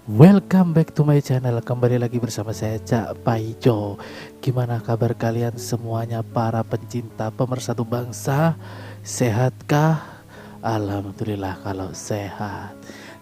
Welcome back to my channel. Kembali lagi bersama saya Cak Paijo. Gimana kabar kalian semuanya para pencinta pemersatu bangsa? Sehatkah? Alhamdulillah kalau sehat.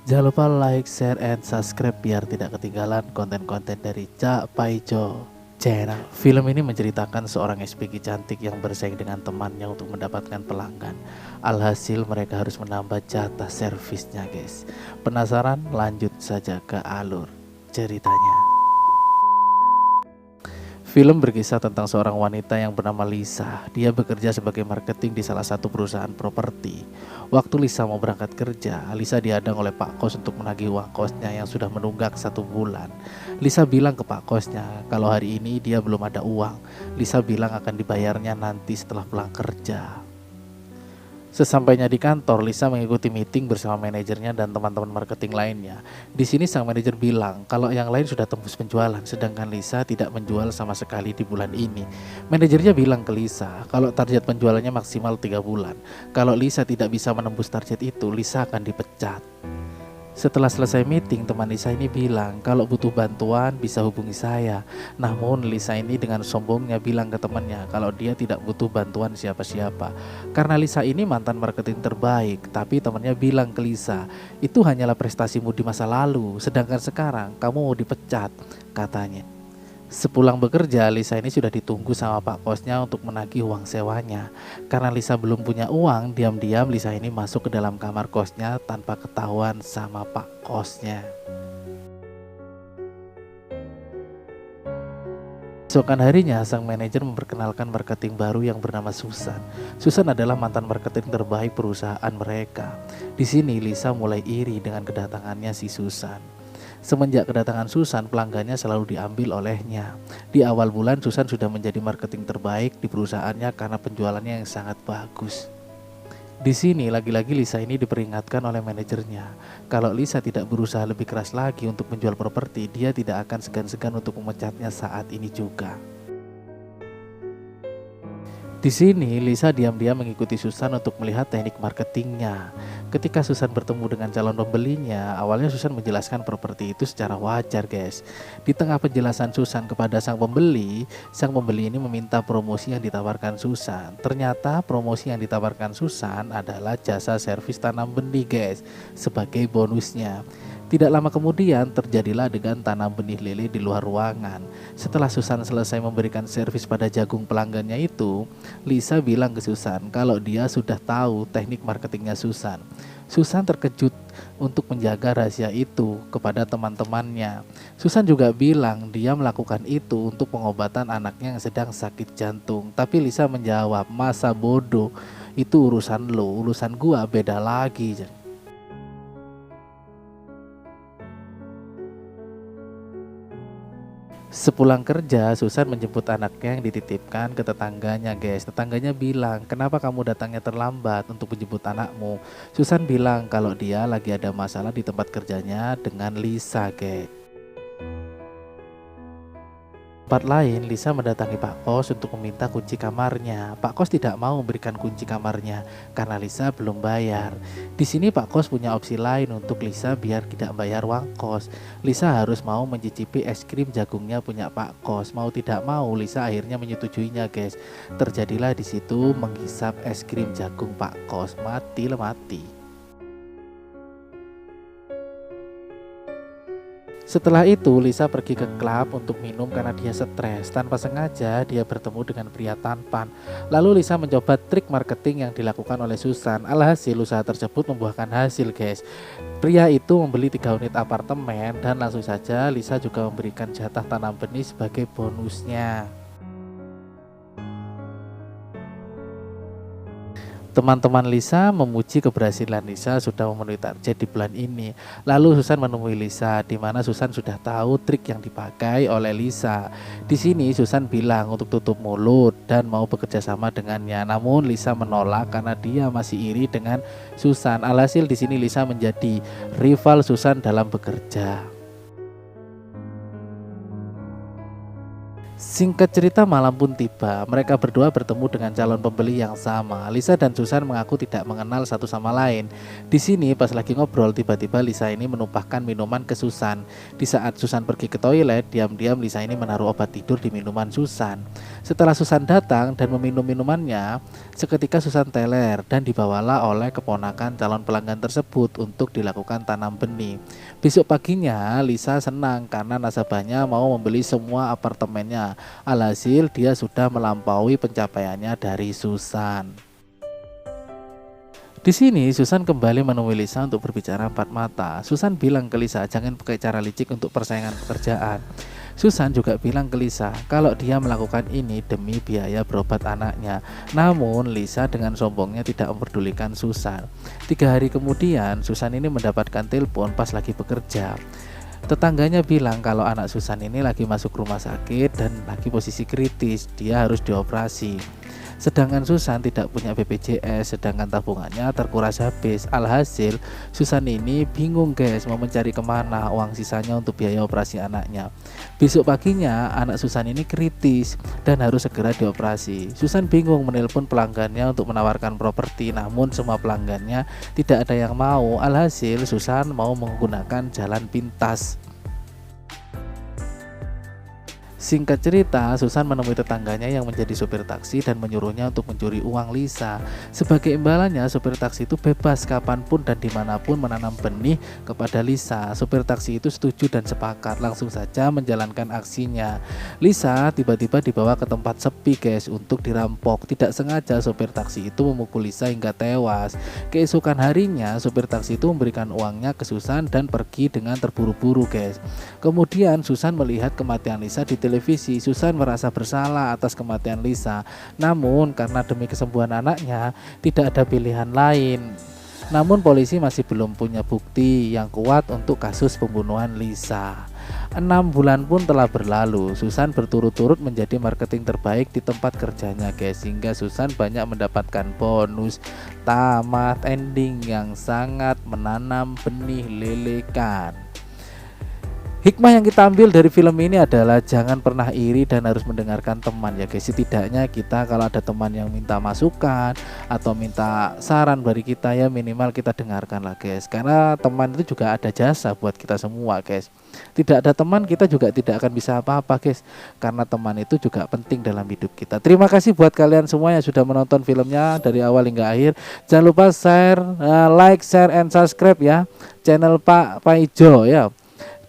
Jangan lupa like, share, and subscribe biar tidak ketinggalan konten-konten dari Cak Paijo channel. Film ini menceritakan seorang SPG cantik yang bersaing dengan temannya untuk mendapatkan pelanggan. Alhasil mereka harus menambah jatah servisnya, guys. Penasaran? Lanjut saja ke alur ceritanya. Film berkisah tentang seorang wanita yang bernama Lisa. Dia bekerja sebagai marketing di salah satu perusahaan properti. Waktu Lisa mau berangkat kerja, Lisa dihadang oleh Pak Kos untuk menagih uang kosnya yang sudah menunggak 1 bulan. Lisa bilang ke Pak Kosnya kalau hari ini dia belum ada uang. Lisa bilang akan dibayarnya nanti setelah pulang kerja. Sesampainya di kantor, Lisa mengikuti meeting bersama manajernya dan teman-teman marketing lainnya. Di sini sang manajer bilang kalau yang lain sudah tembus penjualan, sedangkan Lisa tidak menjual sama sekali di bulan ini. Manajernya bilang ke Lisa kalau target penjualannya maksimal 3 bulan. Kalau Lisa tidak bisa menembus target itu, Lisa akan dipecat. Setelah selesai meeting, teman Lisa ini bilang kalau butuh bantuan bisa hubungi saya. Namun Lisa ini dengan sombongnya bilang ke temannya kalau dia tidak butuh bantuan siapa-siapa. Karena Lisa ini mantan marketing terbaik, tapi temannya bilang ke Lisa, itu hanyalah prestasimu di masa lalu, sedangkan sekarang kamu mau dipecat, katanya. Sepulang bekerja, Lisa ini sudah ditunggu sama Pak Kosnya untuk menagih uang sewanya. Karena Lisa belum punya uang, diam-diam Lisa ini masuk ke dalam kamar kosnya tanpa ketahuan sama Pak Kosnya. Esokan harinya, sang manajer memperkenalkan marketing baru yang bernama Susan. Susan adalah mantan marketing terbaik perusahaan mereka. Di sini Lisa mulai iri dengan kedatangannya si Susan. Semenjak kedatangan Susan, pelanggannya selalu diambil olehnya. Di awal bulan, Susan sudah menjadi marketing terbaik di perusahaannya karena penjualannya yang sangat bagus. Di sini lagi-lagi Lisa ini diperingatkan oleh manajernya. Kalau Lisa tidak berusaha lebih keras lagi untuk menjual properti, dia tidak akan segan-segan untuk memecatnya saat ini juga. Di sini Lisa diam-diam mengikuti Susan untuk melihat teknik marketingnya. Ketika Susan bertemu dengan calon pembelinya, awalnya Susan menjelaskan properti itu secara wajar, guys. Di tengah penjelasan Susan kepada sang pembeli ini meminta promosi yang ditawarkan Susan. Ternyata promosi yang ditawarkan Susan adalah jasa servis tanam benih, guys, sebagai bonusnya. Tidak lama kemudian terjadilah adegan tanam benih lele di luar ruangan. Setelah Susan selesai memberikan servis pada jagung pelanggannya itu, Lisa bilang ke Susan kalau dia sudah tahu teknik marketingnya Susan. Susan terkejut untuk menjaga rahasia itu kepada teman-temannya. Susan juga bilang dia melakukan itu untuk pengobatan anaknya yang sedang sakit jantung. Tapi Lisa menjawab, masa bodoh, itu urusan lo, urusan gua beda lagi. Sepulang kerja, Susan menjemput anaknya yang dititipkan ke tetangganya, guys. Tetangganya bilang, kenapa kamu datangnya terlambat untuk menjemput anakmu? Susan bilang kalau dia lagi ada masalah di tempat kerjanya dengan Lisa, guys. Tempat lain, Lisa mendatangi Pak Kos untuk meminta kunci kamarnya. Pak Kos tidak mau memberikan kunci kamarnya karena Lisa belum bayar. Di sini Pak Kos punya opsi lain untuk Lisa biar tidak bayar uang kos. Lisa harus mau mencicipi es krim jagungnya punya Pak Kos. Mau tidak mau, Lisa akhirnya menyetujuinya, guys. Terjadilah di situ menghisap es krim jagung Pak Kos. Mati. Setelah itu Lisa pergi ke klub untuk minum karena dia stres. Tanpa sengaja dia bertemu dengan pria tampan. Lalu Lisa mencoba trik marketing yang dilakukan oleh Susan. Alhasil usaha tersebut membuahkan hasil, guys. Pria itu membeli 3 unit apartemen dan langsung saja Lisa juga memberikan jatah tanam benih sebagai bonusnya. Teman-teman Lisa memuji keberhasilan Lisa sudah memenuhi target di bulan ini. Lalu Susan menemui Lisa, di mana Susan sudah tahu trik yang dipakai oleh Lisa. Di sini Susan bilang untuk tutup mulut dan mau bekerja sama dengannya. Namun Lisa menolak karena dia masih iri dengan Susan. Alhasil di sini Lisa menjadi rival Susan dalam bekerja. Singkat cerita malam pun tiba. Mereka berdua bertemu dengan calon pembeli yang sama. Lisa dan Susan mengaku tidak mengenal satu sama lain. Di sini pas lagi ngobrol tiba-tiba Lisa ini menumpahkan minuman ke Susan. Di saat Susan pergi ke toilet, diam-diam Lisa ini menaruh obat tidur di minuman Susan. Setelah Susan datang dan meminum minumannya, seketika Susan teler dan dibawalah oleh keponakan calon pelanggan tersebut untuk dilakukan tanam benih. Besok paginya Lisa senang karena nasabahnya mau membeli semua apartemennya. Alhasil dia sudah melampaui pencapaiannya dari Susan. Di sini Susan kembali menemui Lisa untuk berbicara empat mata. Susan bilang ke Lisa jangan pakai cara licik untuk persaingan pekerjaan. Susan juga bilang ke Lisa kalau dia melakukan ini demi biaya berobat anaknya. Namun Lisa dengan sombongnya tidak memperdulikan Susan. 3 hari kemudian Susan ini mendapatkan telepon pas lagi bekerja. Tetangganya bilang kalau anak Susan ini lagi masuk rumah sakit dan lagi posisi kritis, dia harus dioperasi. Sedangkan Susan tidak punya BPJS, sedangkan tabungannya terkuras habis. Alhasil Susan ini bingung guys, mau mencari kemana uang sisanya untuk biaya operasi anaknya. Besok paginya anak Susan ini kritis dan harus segera dioperasi. Susan bingung menelpon pelanggannya untuk menawarkan properti, namun semua pelanggannya tidak ada yang mau. Alhasil Susan mau menggunakan jalan pintas. Singkat cerita, Susan menemui tetangganya yang menjadi supir taksi dan menyuruhnya untuk mencuri uang Lisa. Sebagai imbalannya, supir taksi itu bebas kapanpun dan dimanapun menanam benih kepada Lisa. Supir taksi itu setuju dan sepakat, langsung saja menjalankan aksinya. Lisa tiba-tiba dibawa ke tempat sepi guys untuk dirampok. Tidak sengaja supir taksi itu memukul Lisa hingga tewas. Keesokan harinya, supir taksi itu memberikan uangnya ke Susan dan pergi dengan terburu-buru guys. Kemudian Susan melihat kematian Lisa di televisi. Susan merasa bersalah atas kematian Lisa. Namun karena demi kesembuhan anaknya tidak ada pilihan lain. Namun polisi masih belum punya bukti yang kuat untuk kasus pembunuhan Lisa. 6 bulan pun telah berlalu. Susan berturut-turut menjadi marketing terbaik di tempat kerjanya guys, sehingga Susan banyak mendapatkan bonus. Tamat ending yang sangat menanam benih lelekan. Hikmah yang kita ambil dari film ini adalah jangan pernah iri dan harus mendengarkan teman ya guys. Setidaknya kita kalau ada teman yang minta masukan atau minta saran dari kita, ya minimal kita dengarkan lah guys. Karena teman itu juga ada jasa buat kita semua guys. Tidak ada teman kita juga tidak akan bisa apa-apa guys. Karena teman itu juga penting dalam hidup kita. Terima kasih buat kalian semua yang sudah menonton filmnya dari awal hingga akhir. Jangan lupa share, like, share, and subscribe ya channel Pak Paijo ya,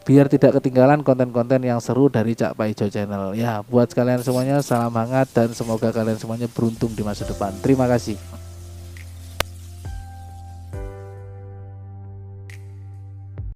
biar tidak ketinggalan konten-konten yang seru dari Cak Paijo Channel. Ya, buat kalian semuanya salam hangat dan semoga kalian semuanya beruntung di masa depan. Terima kasih.